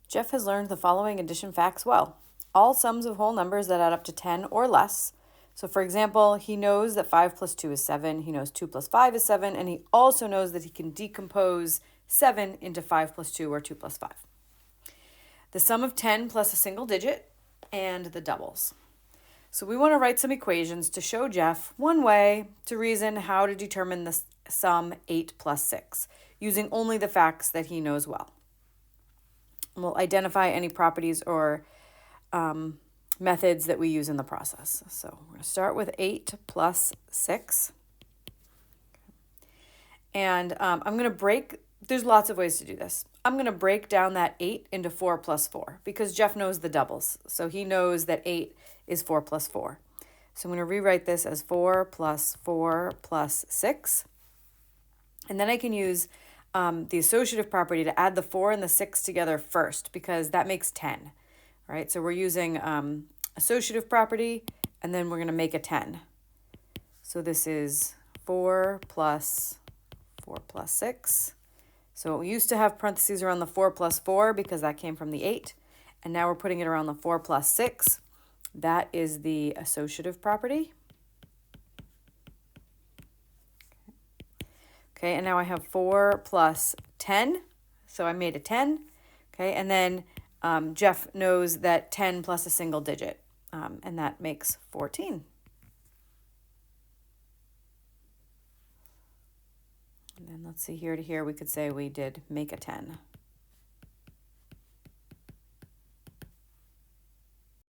Jeff has learned the following addition facts well. All sums of whole numbers that add up to 10 or less. So for example, he knows that 5 plus 2 is 7, he knows 2 plus 5 is 7, and he also knows that he can decompose 7 into 5 plus 2 or 2 plus 5. The sum of 10 plus a single digit, and the doubles. So we want to write some equations to show Jeff one way to reason how to determine the sum 8 plus 6, using only the facts that he knows well. We'll identify any properties or methods that we use in the process. So we're going to start with 8 plus 6. And I'm going to break, there's lots of ways to do this. I'm going to break down that 8 into 4 plus 4 because Jeff knows the doubles. So he knows that 8 is 4 plus 4. So I'm going to rewrite this as 4 plus 4 plus 6. And then I can use the associative property to add the 4 and the 6 together first because that makes 10. Right? So we're using associative property, and then we're going to make a 10. So this is 4 plus 6. So we used to have parentheses around the 4 plus 4 because that came from the 8. And now we're putting it around the 4 plus 6. That is the associative property. Okay, and now I have 4 plus 10. So I made a 10. Okay, and then Jeff knows that 10 plus a single digit, and that makes 14. And then let's see, here to here, we could say we did make a 10.